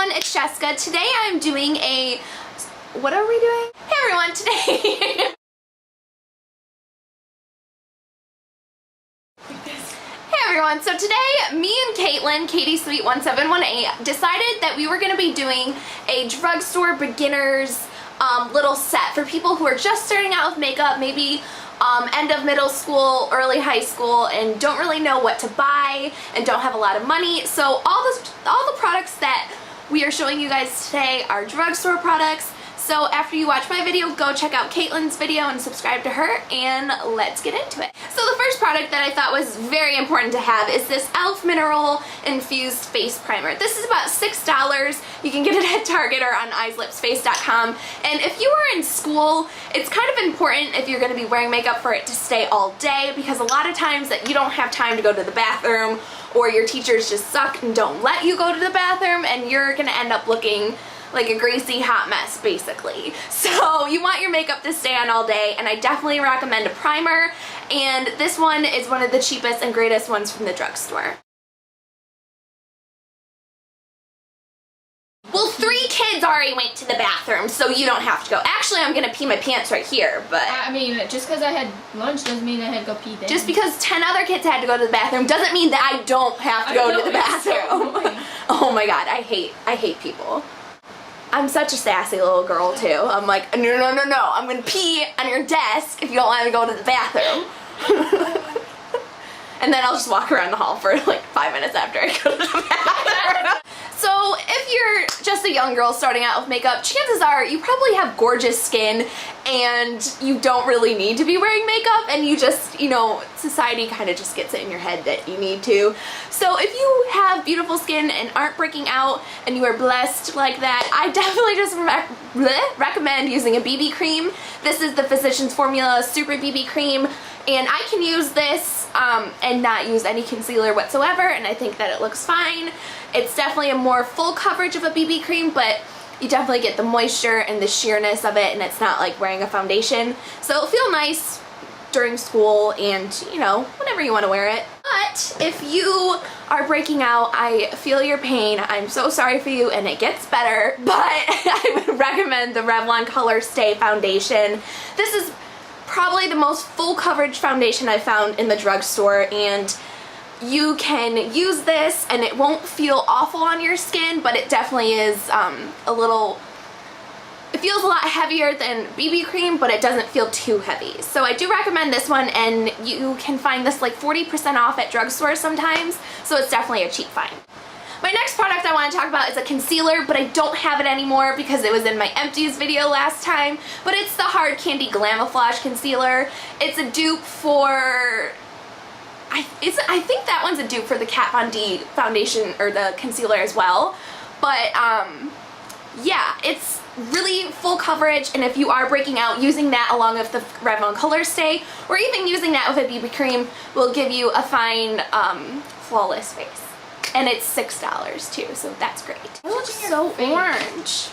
everyone, it's Jessica. Today I'm doing a... What are we doing? Hey everyone, today... Hey everyone, so today me and Caitlin, Kaitysweet1718, decided that we were going to be doing a drugstore beginners little set for people who are just starting out with makeup, maybe end of middle school, early high school, and don't really know what to buy and don't have a lot of money. So all the products that we are showing you guys today are drugstore products. So after you watch my video, go check out Caitlin's video and subscribe to her, and let's get into it. So the first product that I thought was very important to have is this e.l.f. Mineral Infused Face Primer. This is about $6. You can get it at Target or on eyeslipsface.com. And if you are in school, it's kind of important if you're going to be wearing makeup for it to stay all day, because a lot of times that you don't have time to go to the bathroom, or your teachers just suck and don't let you go to the bathroom, and you're going to end up looking like a greasy hot mess, basically. So you want your makeup to stay on all day, and I definitely recommend a primer, and this one is one of the cheapest and greatest ones from the drugstore. Well, 3 kids already went to the bathroom, so you don't have to go. Actually, I'm gonna pee my pants right here, but... I mean, just because I had lunch doesn't mean I had to go pee then. Just because 10 other kids had to go to the bathroom doesn't mean that I don't have to go to the bathroom. So oh my god, I hate people. I'm such a sassy little girl too. I'm like, no, I'm gonna pee on your desk if you don't let me go to the bathroom. And then I'll just walk around the hall for like 5 minutes after I go to the bathroom. So if you're just a young girl starting out with makeup, chances are you probably have gorgeous skin and you don't really need to be wearing makeup, and you just, you know, society kind of just gets it in your head that you need to. So if you have beautiful skin and aren't breaking out and you are blessed like that, I definitely just recommend using a BB cream. This is the Physicians Formula Super BB Cream, and I can use this and not use any concealer whatsoever, and I think that it looks fine. It's definitely a more full coverage of a BB cream, but you definitely get the moisture and the sheerness of it, and it's not like wearing a foundation. So it'll feel nice during school and, you know, whenever you want to wear it. But if you are breaking out, I feel your pain. I'm so sorry for you, and it gets better, but I would recommend the Revlon Color Stay Foundation. This is probably the most full coverage foundation I've found in the drugstore, and you can use this and it won't feel awful on your skin, but it definitely is it feels a lot heavier than BB cream, but it doesn't feel too heavy. So I do recommend this one, and you can find this like 40% off at drugstores sometimes, so it's definitely a cheap find. My next product I want to talk about is a concealer, but I don't have it anymore because it was in my empties video last time, but it's the Hard Candy Glamouflage Concealer. It's a dupe for... I think that one's a dupe for the Kat Von D foundation, or the concealer as well, but yeah, it's really full coverage, and if you are breaking out, using that along with the Revlon Color Stay, or even using that with a BB cream, will give you a fine, flawless face. And it's $6 too, so that's great. It looks so orange.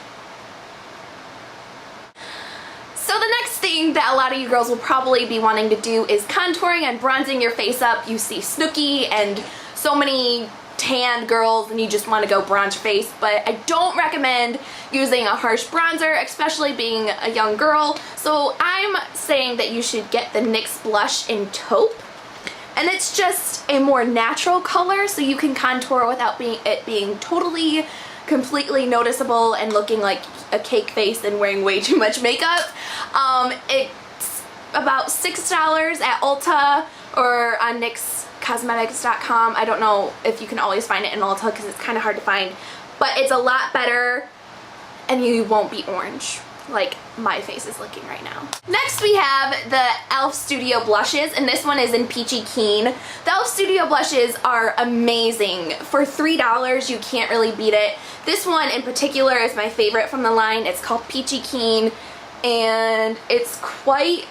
So the next thing that a lot of you girls will probably be wanting to do is contouring and bronzing your face up. You see Snooki and so many tan girls and you just want to go bronze your face, but I don't recommend using a harsh bronzer, especially being a young girl. So I'm saying that you should get the NYX blush in Taupe. And it's just a more natural color, so you can contour without it being totally, completely noticeable and looking like a cake face and wearing way too much makeup. It's about $6 at Ulta or on NYXcosmetics.com. I don't know if you can always find it in Ulta because it's kind of hard to find, but it's a lot better and you won't be orange like my face is looking right now. Next we have the e.l.f. Studio Blushes, and this one is in Peachy Keen. The e.l.f. Studio Blushes are amazing. For $3, you can't really beat it. This one in particular is my favorite from the line. It's called Peachy Keen, and it's quite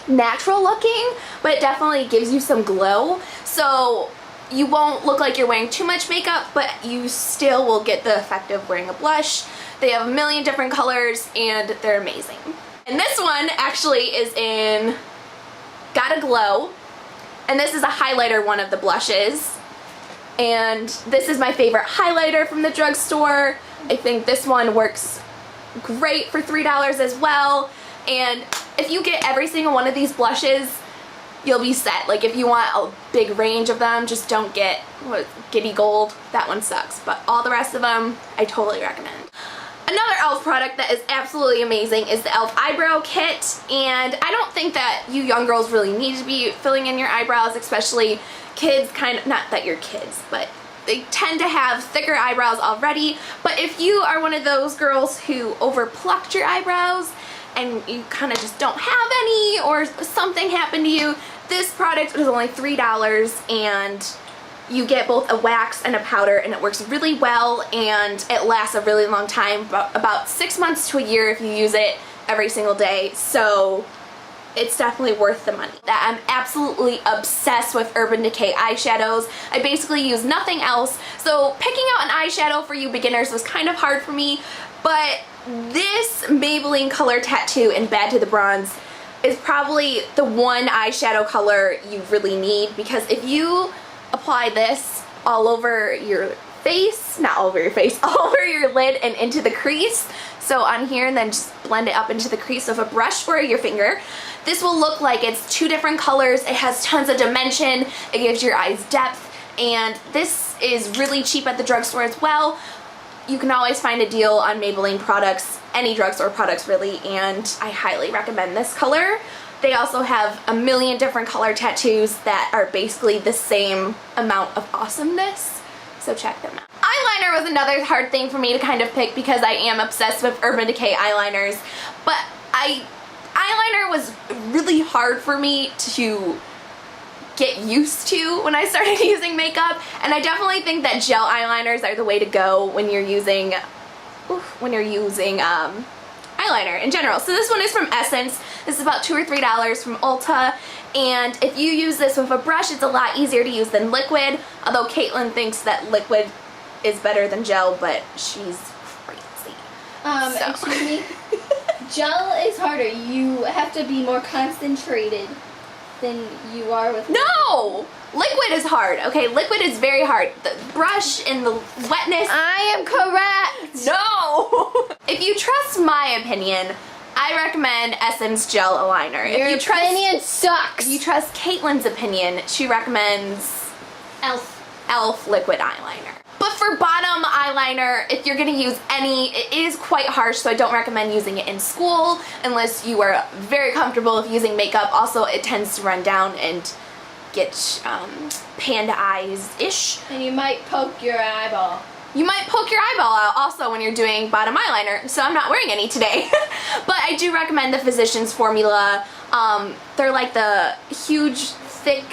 natural looking, but it definitely gives you some glow. So you won't look like you're wearing too much makeup, but you still will get the effect of wearing a blush. They have a million different colors and they're amazing. And this one actually is in Gotta Glow, and this is a highlighter one of the blushes. And this is my favorite highlighter from the drugstore. I think this one works great for $3 as well. And if you get every single one of these blushes, you'll be set. Like if you want a big range of them, just don't get Giddy Gold. That one sucks. But all the rest of them, I totally recommend. Another e.l.f. product that is absolutely amazing is the e.l.f. Eyebrow Kit. And I don't think that you young girls really need to be filling in your eyebrows, especially kids, not that you're kids, but they tend to have thicker eyebrows already. But if you are one of those girls who over plucked your eyebrows and you kind of just don't have any, or something happened to you, this product is only $3 and you get both a wax and a powder, and it works really well and it lasts a really long time, about 6 months to a year if you use it every single day. So it's definitely worth the money. I'm absolutely obsessed with Urban Decay eyeshadows. I basically use nothing else. So picking out an eyeshadow for you beginners was kind of hard for me, but this Maybelline Color Tattoo in Bad to the Bronze is probably the one eyeshadow color you really need, because if you apply this all over your face, not all over your face, all over your lid and into the crease, so on here, and then just blend it up into the crease with a brush or your finger, this will look like it's two different colors. It has tons of dimension, it gives your eyes depth, and this is really cheap at the drugstore as well. You can always find a deal on Maybelline products, any drugstore products really, and I highly recommend this color. They also have a million different color tattoos that are basically the same amount of awesomeness, so check them out. Eyeliner was another hard thing for me to kind of pick because I am obsessed with Urban Decay eyeliners, but eyeliner was really hard for me to get used to when I started using makeup, and I definitely think that gel eyeliners are the way to go when you're using eyeliner in general. So this one is from Essence. This is about $2 or $3 from Ulta, and if you use this with a brush, it's a lot easier to use than liquid, although Caitlin thinks that liquid is better than gel, but she's crazy. Excuse me? Gel is harder. You have to be more concentrated than you are with liquid. No! Liquid is hard, okay? Liquid is very hard. The brush and the wetness. I am correct! No! If you trust my opinion, I recommend Essence Gel Aligner. Your opinion sucks! If you trust Caitlin's opinion, she recommends e.l.f. Liquid Eyeliner. But for bottom eyeliner, if you're going to use any, it is quite harsh, so I don't recommend using it in school unless you are very comfortable with using makeup. Also, it tends to run down and get panda eyes-ish. And you might poke your eyeball. You might poke your eyeball out also when you're doing bottom eyeliner, so I'm not wearing any today. But I do recommend the Physicians Formula. They're like the huge, thick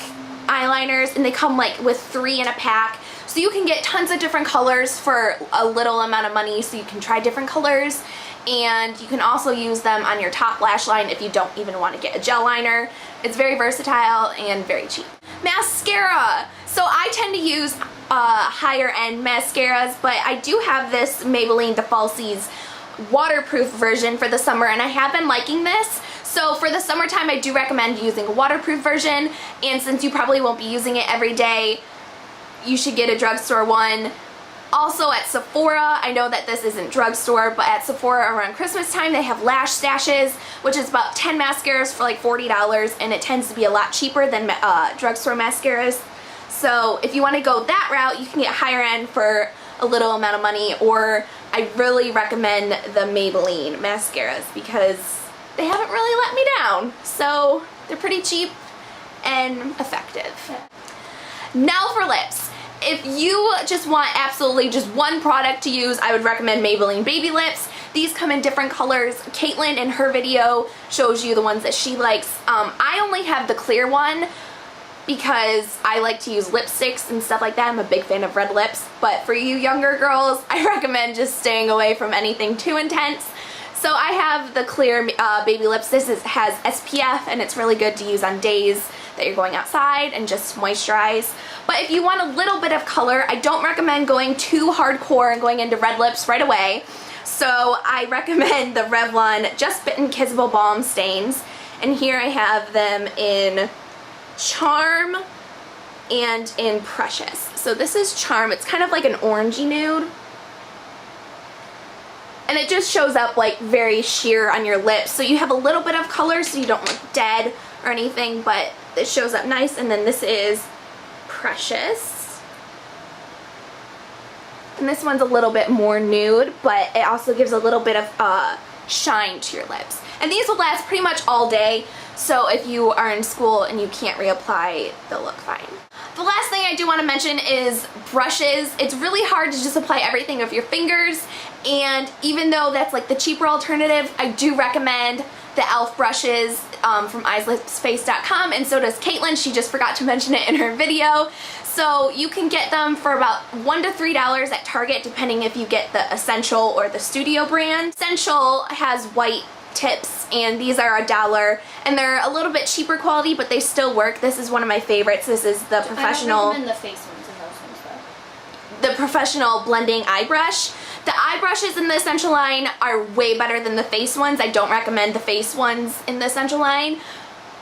eyeliners, and they come like with 3 in a pack. So you can get tons of different colors for a little amount of money, so you can try different colors. And you can also use them on your top lash line if you don't even want to get a gel liner. It's very versatile and very cheap. Mascara. So I tend to use higher end mascaras, but I do have this Maybelline The Falsies waterproof version for the summer, and I have been liking this. So for the summertime, I do recommend using a waterproof version, and since you probably won't be using it every day, you should get a drugstore one. Also at Sephora, I know that this isn't drugstore, but at Sephora around Christmas time they have lash stashes, which is about 10 mascaras for like $40, and it tends to be a lot cheaper than drugstore mascaras. So if you want to go that route, you can get higher end for a little amount of money, or I really recommend the Maybelline mascaras because they haven't really let me down. So they're pretty cheap and effective. Now for lips. If you just want absolutely just one product to use, I would recommend Maybelline Baby Lips. These come in different colors. Caitlin in her video shows you the ones that she likes. I only have the clear one because I like to use lipsticks and stuff like that. I'm a big fan of red lips. But for you younger girls, I recommend just staying away from anything too intense. So I have the clear Baby Lips. This has SPF, and it's really good to use on days that you're going outside and just moisturize. But if you want a little bit of color, I don't recommend going too hardcore and going into red lips right away. So I recommend the Revlon Just Bitten Kissable Balm Stains. And here I have them in Charm and in Precious. So So this is Charm. It's kind of like an orangey nude. And it just shows up like very sheer on your lips. So you have a little bit of color so you don't look dead or anything, but it shows up nice. And then this is Precious. And this one's a little bit more nude, but it also gives a little bit of shine to your lips. And these will last pretty much all day. So if you are in school and you can't reapply, they'll look fine. The last thing I do want to mention is brushes. It's really hard to just apply everything with your fingers, and even though that's like the cheaper alternative, I do recommend the e.l.f. brushes from eyeslipsface.com, and so does Caitlin. She just forgot to mention it in her video. So you can get them for about $1 to $3 at Target, depending if you get the Essential or the Studio brand. Essential has white tips, and these are $1, and they're a little bit cheaper quality, but they still work. This is one of my favorites. This is the professional. I don't recommend the face ones and those ones though. The professional blending eye brush. The eye brushes in the Essential line are way better than the face ones. I don't recommend the face ones in the Essential line,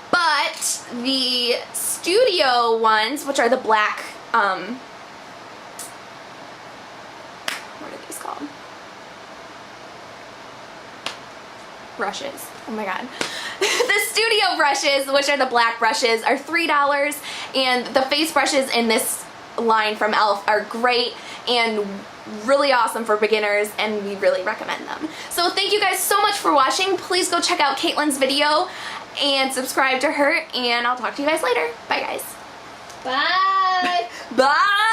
but the Studio ones, which are the black, what are these called? Brushes. Oh my god. The Studio brushes, which are the black brushes, are $3, and the face brushes in this line from e.l.f. are great and really awesome for beginners, and we really recommend them. So thank you guys so much for watching. Please go check out Caitlin's video and subscribe to her, and I'll talk to you guys later. Bye guys. Bye. Bye.